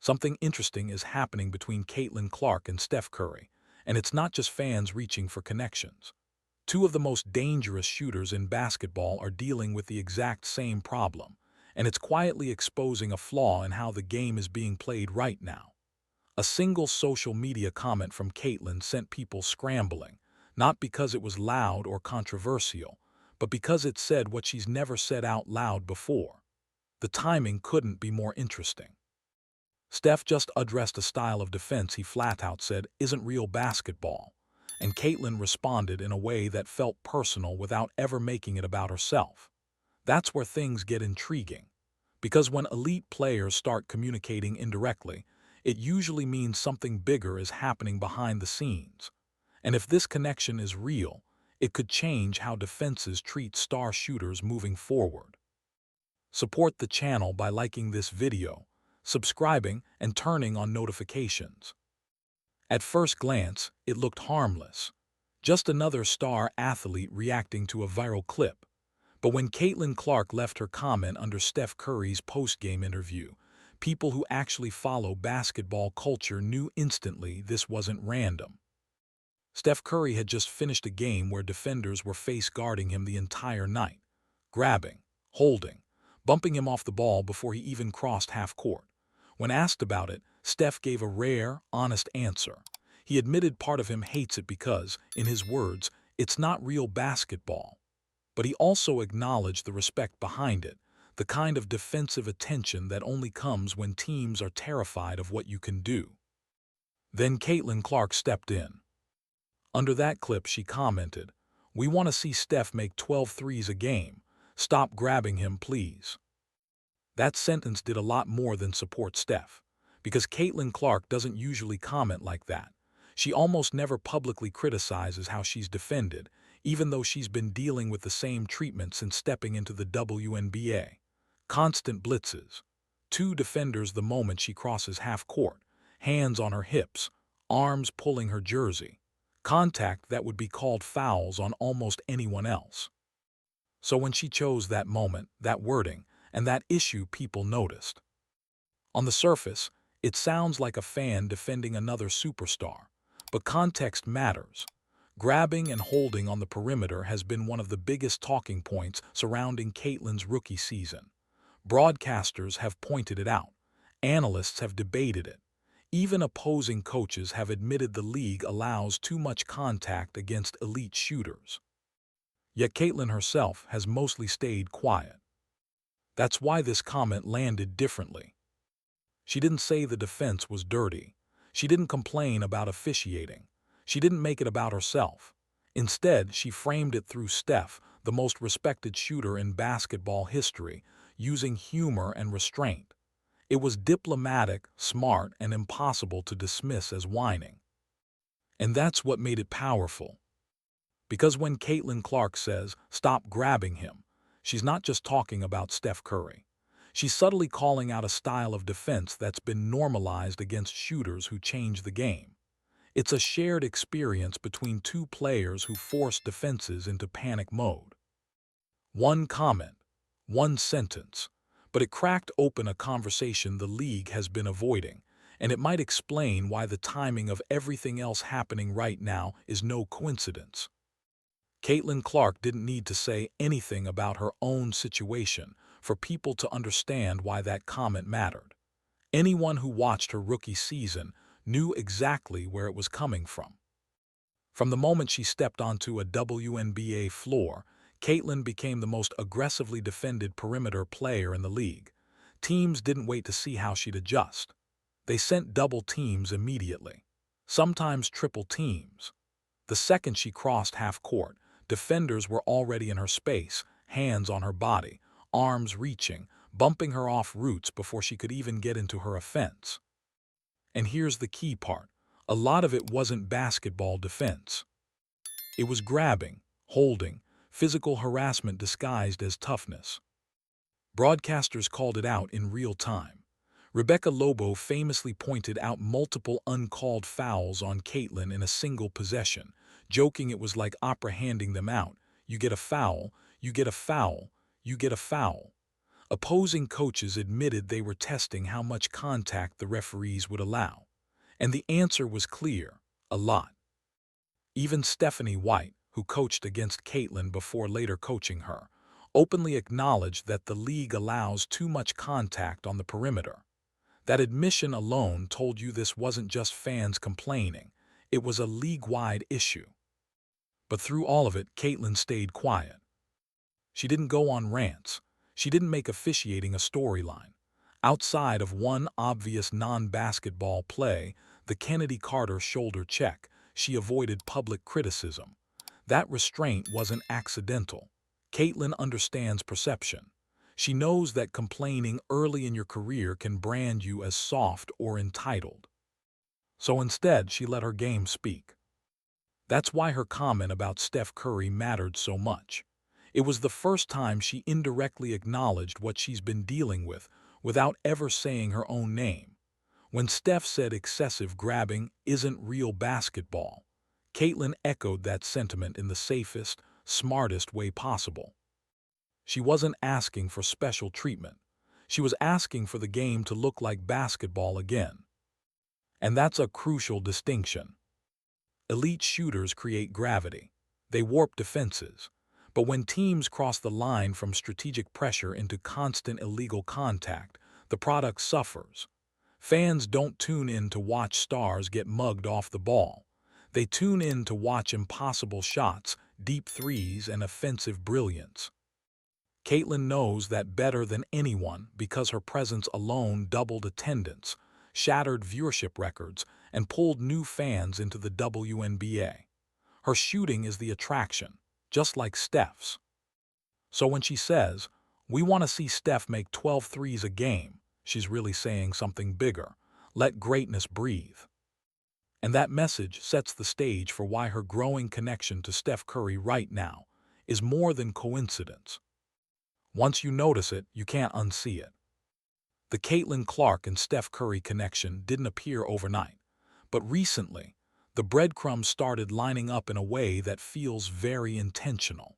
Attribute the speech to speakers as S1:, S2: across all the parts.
S1: Something interesting is happening between Caitlin Clark and Steph Curry, and it's not just fans reaching for connections. Two of the most dangerous shooters in basketball are dealing with the exact same problem, and it's quietly exposing a flaw in how the game is being played right now. A single social media comment from Caitlin sent people scrambling, not because it was loud or controversial, but because it said what she's never said out loud before. The timing couldn't be more interesting. Steph just addressed a style of defense he flat out said isn't real basketball, and Caitlin responded in a way that felt personal without ever making it about herself. That's where things get intriguing, because when elite players start communicating indirectly, it usually means something bigger is happening behind the scenes. And if this connection is real, it could change how defenses treat star shooters moving forward. Support the channel by liking this video, subscribing, and turning on notifications. At first glance, it looked harmless. Just another star athlete reacting to a viral clip. But when Caitlin Clark left her comment under Steph Curry's post-game interview, people who actually follow basketball culture knew instantly this wasn't random. Steph Curry had just finished a game where defenders were face-guarding him the entire night, grabbing, holding, bumping him off the ball before he even crossed half-court. When asked about it, Steph gave a rare, honest answer. He admitted part of him hates it because, in his words, it's not real basketball. But he also acknowledged the respect behind it, the kind of defensive attention that only comes when teams are terrified of what you can do. Then Caitlin Clark stepped in. Under that clip, she commented, "We want to see Steph make 12 threes a game. Stop grabbing him, please." That sentence did a lot more than support Steph, because Caitlin Clark doesn't usually comment like that. She almost never publicly criticizes how she's defended, even though she's been dealing with the same treatment since stepping into the WNBA. Constant blitzes. Two defenders the moment she crosses half-court, hands on her hips, arms pulling her jersey. Contact that would be called fouls on almost anyone else. So when she chose that moment, that wording, and that issue, people noticed. On the surface, it sounds like a fan defending another superstar, but context matters. Grabbing and holding on the perimeter has been one of the biggest talking points surrounding Caitlin's rookie season. Broadcasters have pointed it out. Analysts have debated it. Even opposing coaches have admitted the league allows too much contact against elite shooters. Yet Caitlin herself has mostly stayed quiet. That's why this comment landed differently. She didn't say the defense was dirty. She didn't complain about officiating. She didn't make it about herself. Instead, she framed it through Steph, the most respected shooter in basketball history, using humor and restraint. It was diplomatic, smart, and impossible to dismiss as whining. And that's what made it powerful. Because when Caitlin Clark says, "Stop grabbing him," she's not just talking about Steph Curry. She's subtly calling out a style of defense that's been normalized against shooters who change the game. It's a shared experience between two players who force defenses into panic mode. One comment, one sentence, but it cracked open a conversation the league has been avoiding, and it might explain why the timing of everything else happening right now is no coincidence. Caitlin Clark didn't need to say anything about her own situation for people to understand why that comment mattered. Anyone who watched her rookie season knew exactly where it was coming from. From the moment she stepped onto a WNBA floor, Caitlin became the most aggressively defended perimeter player in the league. Teams didn't wait to see how she'd adjust. They sent double teams immediately, sometimes triple teams. The second she crossed half-court, defenders were already in her space, hands on her body, arms reaching, bumping her off routes before she could even get into her offense. And here's the key part. A lot of it wasn't basketball defense. It was grabbing, holding, physical harassment disguised as toughness. Broadcasters called it out in real time. Rebecca Lobo famously pointed out multiple uncalled fouls on Caitlin in a single possession, joking it was like opera handing them out. You get a foul, you get a foul, you get a foul. Opposing coaches admitted they were testing how much contact the referees would allow, and the answer was clear: a lot. Even Stephanie White, who coached against Caitlin before later coaching her, openly acknowledged that the league allows too much contact on the perimeter. That admission alone told you this wasn't just fans complaining, it was a league-wide issue. But through all of it, Caitlin stayed quiet. She didn't go on rants. She didn't make officiating a storyline. Outside of one obvious non-basketball play, the Kennedy Carter shoulder check, she avoided public criticism. That restraint wasn't accidental. Caitlin understands perception. She knows that complaining early in your career can brand you as soft or entitled. So instead, she let her game speak. That's why her comment about Steph Curry mattered so much. It was the first time she indirectly acknowledged what she's been dealing with without ever saying her own name. When Steph said excessive grabbing isn't real basketball, Caitlin echoed that sentiment in the safest, smartest way possible. She wasn't asking for special treatment. She was asking for the game to look like basketball again. And that's a crucial distinction. Elite shooters create gravity. They warp defenses. But when teams cross the line from strategic pressure into constant illegal contact, the product suffers. Fans don't tune in to watch stars get mugged off the ball. They tune in to watch impossible shots, deep threes, and offensive brilliance. Caitlin knows that better than anyone because her presence alone doubled attendance, shattered viewership records, and pulled new fans into the WNBA. Her shooting is the attraction, just like Steph's. So when she says, "We want to see Steph make 12 threes a game," she's really saying something bigger. Let greatness breathe. And that message sets the stage for why her growing connection to Steph Curry right now is more than coincidence. Once you notice it, you can't unsee it. The Caitlin Clark and Steph Curry connection didn't appear overnight, but recently, the breadcrumbs started lining up in a way that feels very intentional.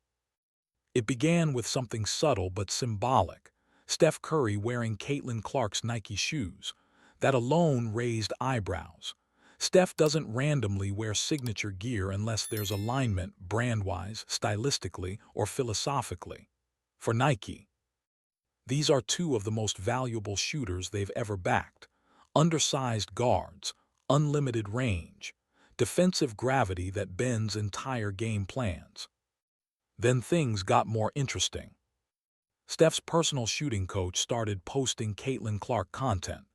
S1: It began with something subtle but symbolic: Steph Curry wearing Caitlin Clark's Nike shoes. That alone raised eyebrows. Steph doesn't randomly wear signature gear unless there's alignment brand-wise, stylistically, or philosophically. For Nike, these are two of the most valuable shooters they've ever backed. Undersized guards, unlimited range, defensive gravity that bends entire game plans. Then things got more interesting. Steph's personal shooting coach started posting Caitlin Clark content.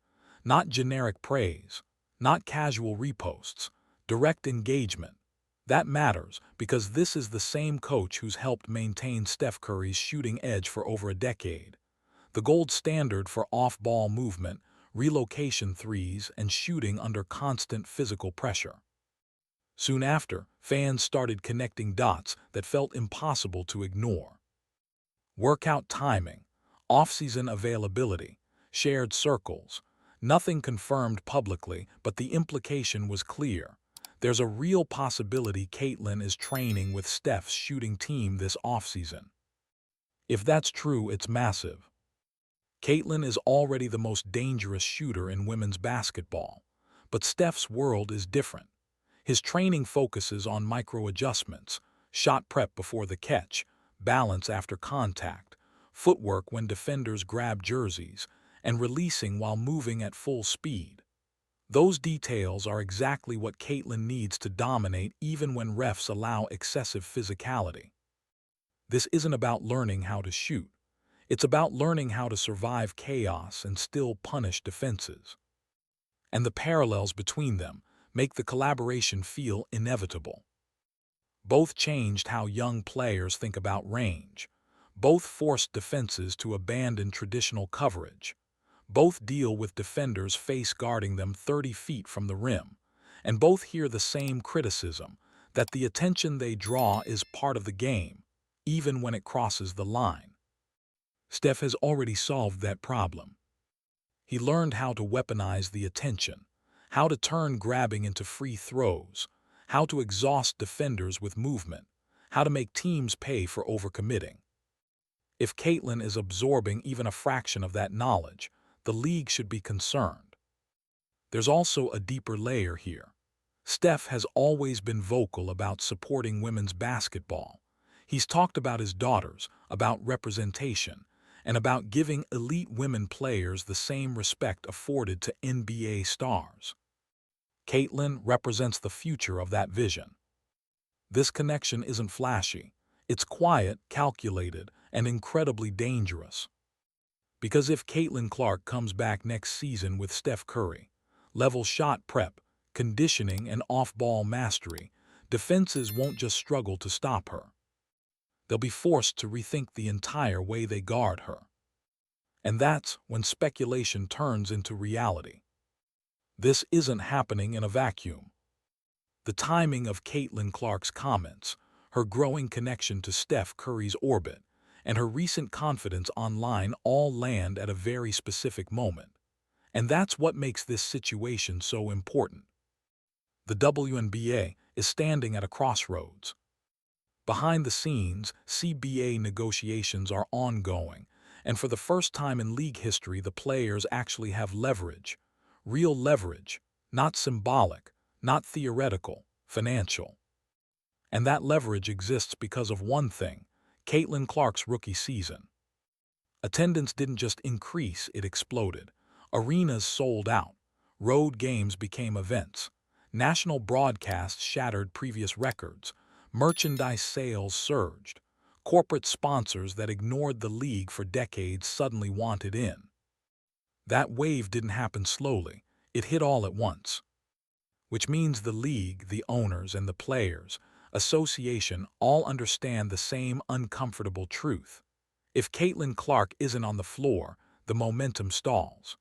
S1: Not generic praise, not casual reposts, direct engagement. That matters because this is the same coach who's helped maintain Steph Curry's shooting edge for over a decade. The gold standard for off-ball movement, relocation threes, and shooting under constant physical pressure. Soon after, fans started connecting dots that felt impossible to ignore. Workout timing, off-season availability, shared circles. Nothing confirmed publicly, but the implication was clear. There's a real possibility Caitlin is training with Steph's shooting team this offseason. If that's true, it's massive. Caitlin is already the most dangerous shooter in women's basketball, but Steph's world is different. His training focuses on micro-adjustments, shot prep before the catch, balance after contact, footwork when defenders grab jerseys, and releasing while moving at full speed. Those details are exactly what Caitlin needs to dominate even when refs allow excessive physicality. This isn't about learning how to shoot. It's about learning how to survive chaos and still punish defenses. And the parallels between them make the collaboration feel inevitable. Both changed how young players think about range. Both forced defenses to abandon traditional coverage. Both deal with defenders face guarding them 30 feet from the rim. And both hear the same criticism, that the attention they draw is part of the game, even when it crosses the line. Steph has already solved that problem. He learned how to weaponize the attention, how to turn grabbing into free throws, how to exhaust defenders with movement, how to make teams pay for overcommitting. If Caitlin is absorbing even a fraction of that knowledge, the league should be concerned. There's also a deeper layer here. Steph has always been vocal about supporting women's basketball. He's talked about his daughters, about representation, and about giving elite women players the same respect afforded to NBA stars. Caitlin represents the future of that vision. This connection isn't flashy. It's quiet, calculated, and incredibly dangerous. Because if Caitlin Clark comes back next season with Steph Curry, level shot prep, conditioning, and off-ball mastery, defenses won't just struggle to stop her. They'll be forced to rethink the entire way they guard her. And that's when speculation turns into reality. This isn't happening in a vacuum. The timing of Caitlin Clark's comments, her growing connection to Steph Curry's orbit, and her recent confidence online all land at a very specific moment. And that's what makes this situation so important. The WNBA is standing at a crossroads. Behind the scenes, CBA negotiations are ongoing, and for the first time in league history, the players actually have leverage. Real leverage, not symbolic, not theoretical, financial. And that leverage exists because of one thing: Caitlin Clark's rookie season. Attendance didn't just increase, it exploded. Arenas sold out. Road games became events. National broadcasts shattered previous records. Merchandise sales surged. Corporate sponsors that ignored the league for decades suddenly wanted in. That wave didn't happen slowly. It hit all at once. Which means the league, the owners, and the players, association all understand the same uncomfortable truth. If Caitlin Clark isn't on the floor, the momentum stalls.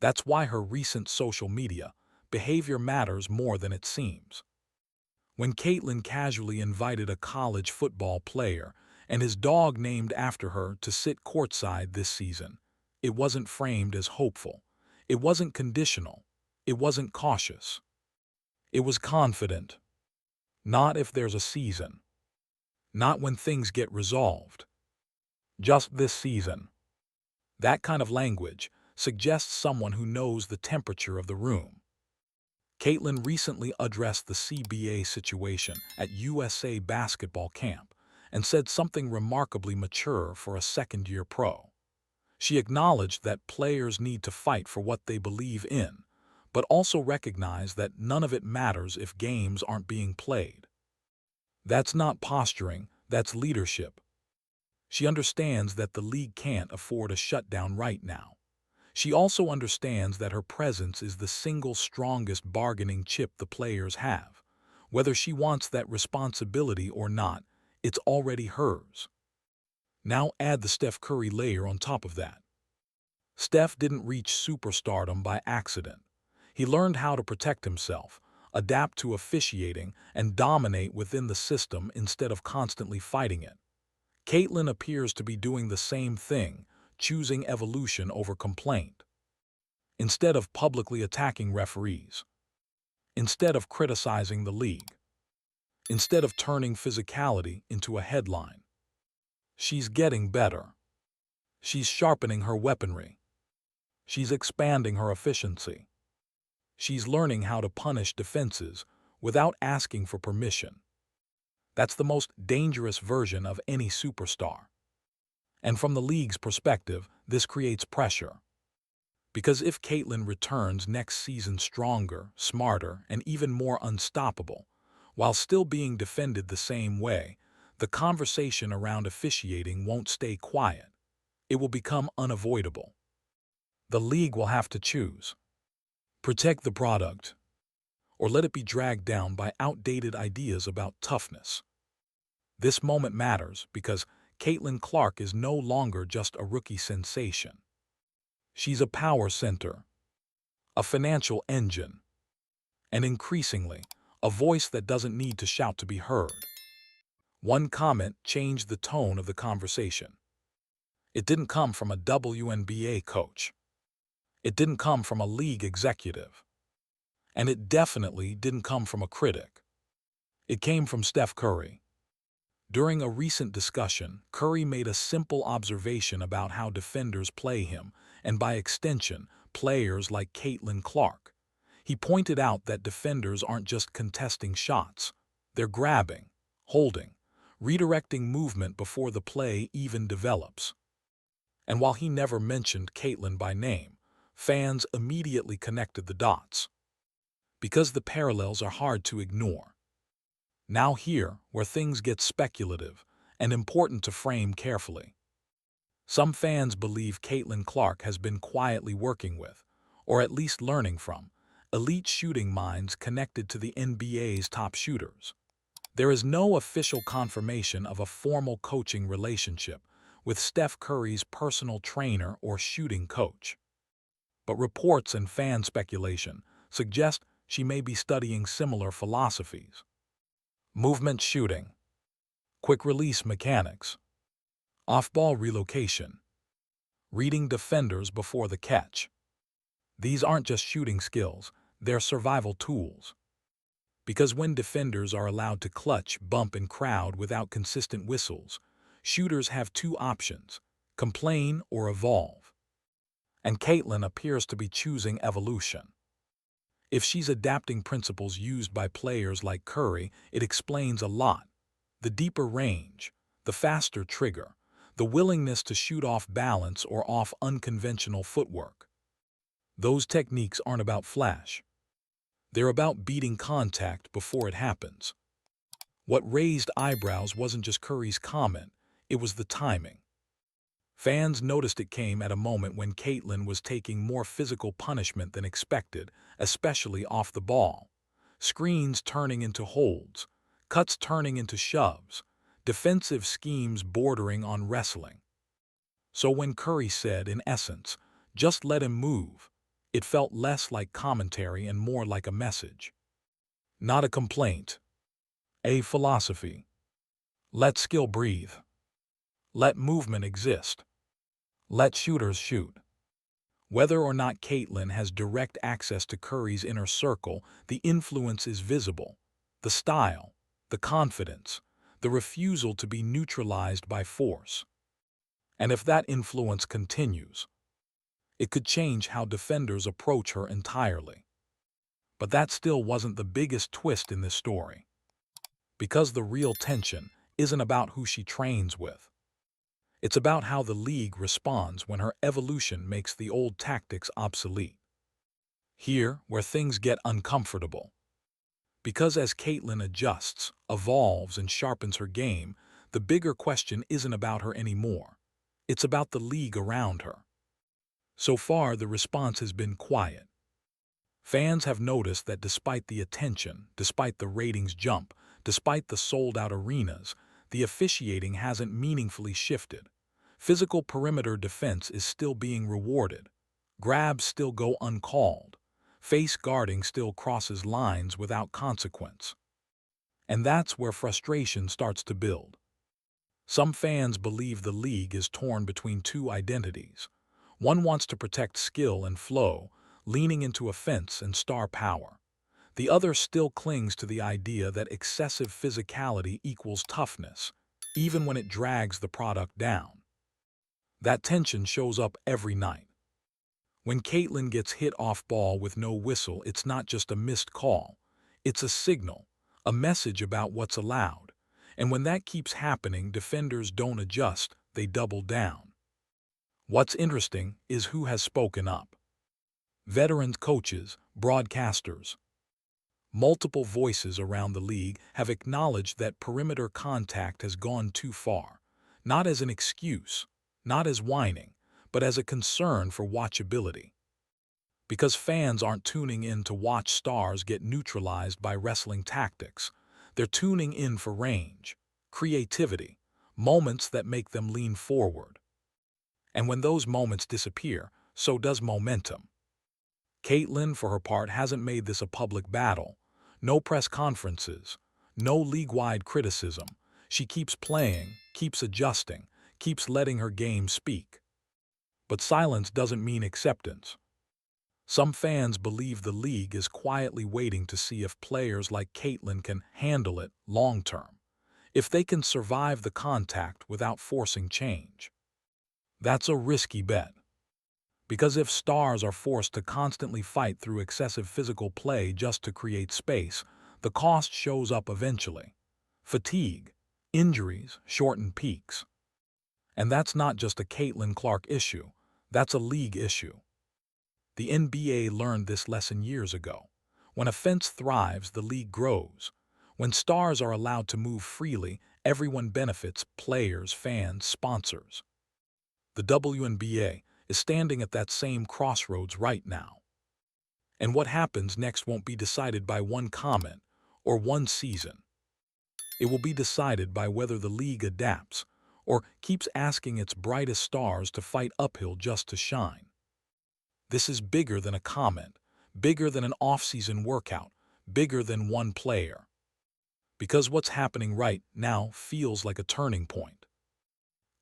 S1: That's why her recent social media behavior matters more than it seems. When Caitlin casually invited a college football player and his dog named after her to sit courtside this season, it wasn't framed as hopeful. It wasn't conditional. It wasn't cautious. It was confident. Not if there's a season. Not when things get resolved. Just this season. That kind of language suggests someone who knows the temperature of the room. Caitlin recently addressed the CBA situation at USA basketball camp and said something remarkably mature for a second-year pro. She acknowledged that players need to fight for what they believe in, but also recognized that none of it matters if games aren't being played. That's not posturing, that's leadership. She understands that the league can't afford a shutdown right now. She also understands that her presence is the single strongest bargaining chip the players have. Whether she wants that responsibility or not, it's already hers. Now add the Steph Curry layer on top of that. Steph didn't reach superstardom by accident. He learned how to protect himself, adapt to officiating, and dominate within the system instead of constantly fighting it. Caitlin appears to be doing the same thing, choosing evolution over complaint. Instead of publicly attacking referees. Instead of criticizing the league. Instead of turning physicality into a headline. She's getting better. She's sharpening her weaponry. She's expanding her efficiency. She's learning how to punish defenses without asking for permission. That's the most dangerous version of any superstar. And from the league's perspective, this creates pressure. Because if Caitlin returns next season stronger, smarter, and even more unstoppable, while still being defended the same way, the conversation around officiating won't stay quiet. It will become unavoidable. The league will have to choose. Protect the product, or let it be dragged down by outdated ideas about toughness. This moment matters because Caitlin Clark is no longer just a rookie sensation. She's a power center, a financial engine, and increasingly, a voice that doesn't need to shout to be heard. One comment changed the tone of the conversation. It didn't come from a WNBA coach. It didn't come from a league executive. And it definitely didn't come from a critic. It came from Steph Curry. During a recent discussion, Curry made a simple observation about how defenders play him, and by extension, players like Caitlin Clark. He pointed out that defenders aren't just contesting shots, they're grabbing, holding, redirecting movement before the play even develops. And while he never mentioned Caitlin by name, fans immediately connected the dots, because the parallels are hard to ignore. Now here, where things get speculative and important to frame carefully. Some fans believe Caitlin Clark has been quietly working with, or at least learning from, elite shooting minds connected to the NBA's top shooters. There is no official confirmation of a formal coaching relationship with Steph Curry's personal trainer or shooting coach. But reports and fan speculation suggest she may be studying similar philosophies. Movement shooting, quick release mechanics, off-ball relocation, reading defenders before the catch. These aren't just shooting skills, they're survival tools. Because when defenders are allowed to clutch, bump, and crowd without consistent whistles, shooters have two options: complain or evolve. And Caitlin appears to be choosing evolution. If she's adapting principles used by players like Curry, it explains a lot. The deeper range, the faster trigger, the willingness to shoot off balance or off unconventional footwork. Those techniques aren't about flash. They're about beating contact before it happens. What raised eyebrows wasn't just Curry's comment, it was the timing. Fans noticed it came at a moment when Caitlin was taking more physical punishment than expected, especially off the ball. Screens turning into holds, cuts turning into shoves, defensive schemes bordering on wrestling. So when Curry said, in essence, "Just let him move," it felt less like commentary and more like a message. Not a complaint. A philosophy. Let skill breathe. Let movement exist. Let shooters shoot. Whether or not Caitlin has direct access to Curry's inner circle, the influence is visible. The style, the confidence, the refusal to be neutralized by force. And if that influence continues, it could change how defenders approach her entirely. But that still wasn't the biggest twist in this story. Because the real tension isn't about who she trains with. It's about how the league responds when her evolution makes the old tactics obsolete. Here, where things get uncomfortable. Because as Caitlin adjusts, evolves, and sharpens her game, the bigger question isn't about her anymore. It's about the league around her. So far, the response has been quiet. Fans have noticed that despite the attention, despite the ratings jump, despite the sold-out arenas, the officiating hasn't meaningfully shifted. Physical perimeter defense is still being rewarded. Grabs still go uncalled. Face guarding still crosses lines without consequence. And that's where frustration starts to build. Some fans believe the league is torn between two identities. One wants to protect skill and flow, leaning into offense and star power. The other still clings to the idea that excessive physicality equals toughness, even when it drags the product down. That tension shows up every night. When Caitlin gets hit off ball with no whistle, it's not just a missed call. It's a signal, a message about what's allowed. And when that keeps happening, defenders don't adjust, they double down. What's interesting is who has spoken up. Veterans coaches, broadcasters. Multiple voices around the league have acknowledged that perimeter contact has gone too far, not as an excuse, not as whining, but as a concern for watchability. Because fans aren't tuning in to watch stars get neutralized by wrestling tactics, they're tuning in for range, creativity, moments that make them lean forward. And when those moments disappear, so does momentum. Caitlin, for her part, hasn't made this a public battle. No press conferences, no league-wide criticism. She keeps playing, keeps adjusting, keeps letting her game speak. But silence doesn't mean acceptance. Some fans believe the league is quietly waiting to see if players like Caitlin can handle it long-term. if they can survive the contact without forcing change. That's a risky bet. Because if stars are forced to constantly fight through excessive physical play just to create space, the cost shows up eventually. Fatigue, injuries, shortened peaks. And that's not just a Caitlin Clark issue, that's a league issue. The NBA learned this lesson years ago. When a fence thrives, the league grows. When stars are allowed to move freely, everyone benefits: players, fans, sponsors. The WNBA is standing at that same crossroads right now. And what happens next won't be decided by one comment or one season. It will be decided by whether the league adapts or keeps asking its brightest stars to fight uphill just to shine. This is bigger than a comment, bigger than an off-season workout, bigger than one player. Because what's happening right now feels like a turning point.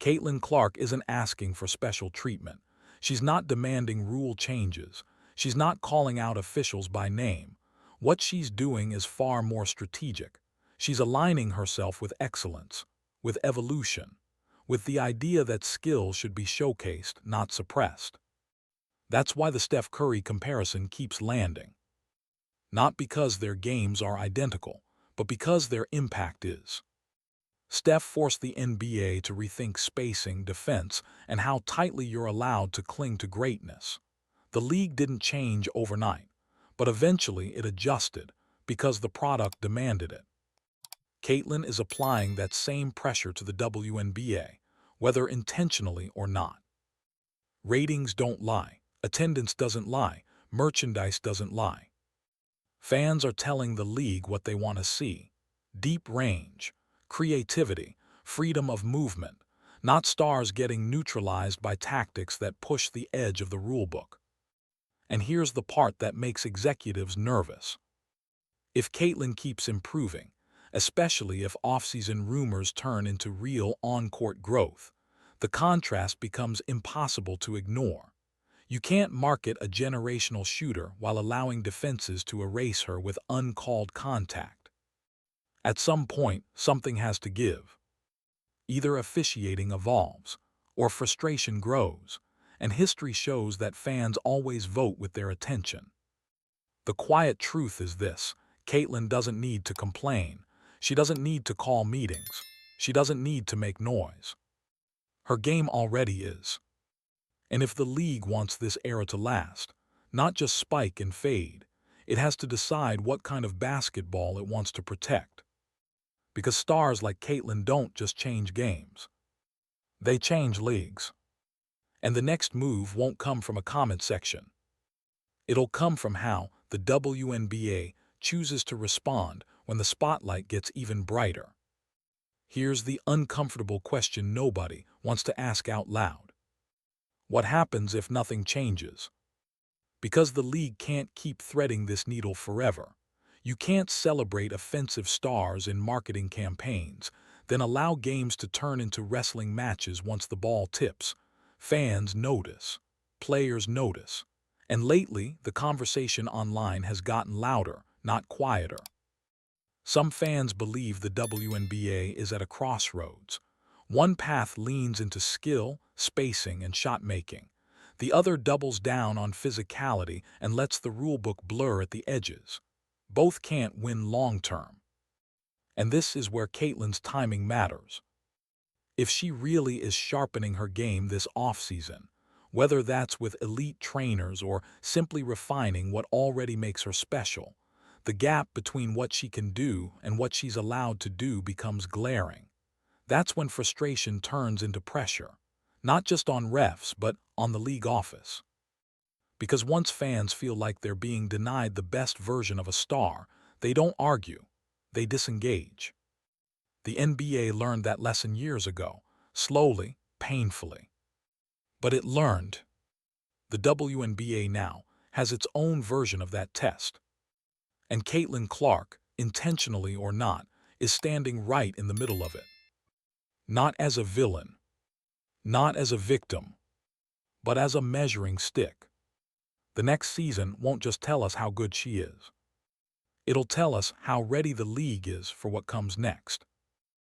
S1: Caitlin Clark isn't asking for special treatment. She's not demanding rule changes. She's not calling out officials by name. What she's doing is far more strategic. She's aligning herself with excellence, with evolution, with the idea that skill should be showcased, not suppressed. That's why the Steph Curry comparison keeps landing. Not because their games are identical, but because their impact is. Steph forced the NBA to rethink spacing, defense, and how tightly you're allowed to cling to greatness. The league didn't change overnight, but eventually it adjusted because the product demanded it. Caitlin is applying that same pressure to the WNBA, whether intentionally or not. Ratings don't lie, attendance doesn't lie, merchandise doesn't lie. Fans are telling the league what they want to see: deep range, creativity, freedom of movement, not stars getting neutralized by tactics that push the edge of the rulebook. And here's the part that makes executives nervous. If Caitlin keeps improving, especially if off-season rumors turn into real on-court growth, the contrast becomes impossible to ignore. You can't market a generational shooter while allowing defenses to erase her with uncalled contact. At some point, something has to give. Either officiating evolves, or frustration grows, and history shows that fans always vote with their attention. The quiet truth is this: Caitlin doesn't need to complain. She doesn't need to call meetings. She doesn't need to make noise. Her game already is. And if the league wants this era to last, not just spike and fade, it has to decide what kind of basketball it wants to protect. Because stars like Caitlin don't just change games. They change leagues. And the next move won't come from a comment section. It'll come from how the WNBA chooses to respond when the spotlight gets even brighter. Here's the uncomfortable question nobody wants to ask out loud. What happens if nothing changes? Because the league can't keep threading this needle forever. You can't celebrate offensive stars in marketing campaigns, then allow games to turn into wrestling matches once the ball tips. Fans notice. Players notice. And lately, the conversation online has gotten louder, not quieter. Some fans believe the WNBA is at a crossroads. One path leans into skill, spacing, and shot-making. The other doubles down on physicality and lets the rulebook blur at the edges. Both can't win long-term. And this is where Caitlin's timing matters. If she really is sharpening her game this offseason, whether that's with elite trainers or simply refining what already makes her special, the gap between what she can do and what she's allowed to do becomes glaring. That's when frustration turns into pressure, not just on refs, but on the league office. Because once fans feel like they're being denied the best version of a star, they don't argue, they disengage. The NBA learned that lesson years ago, slowly, painfully. But it learned. The WNBA now has its own version of that test. And Caitlin Clark, intentionally or not, is standing right in the middle of it. Not as a villain, not as a victim, but as a measuring stick. The next season won't just tell us how good she is. It'll tell us how ready the league is for what comes next.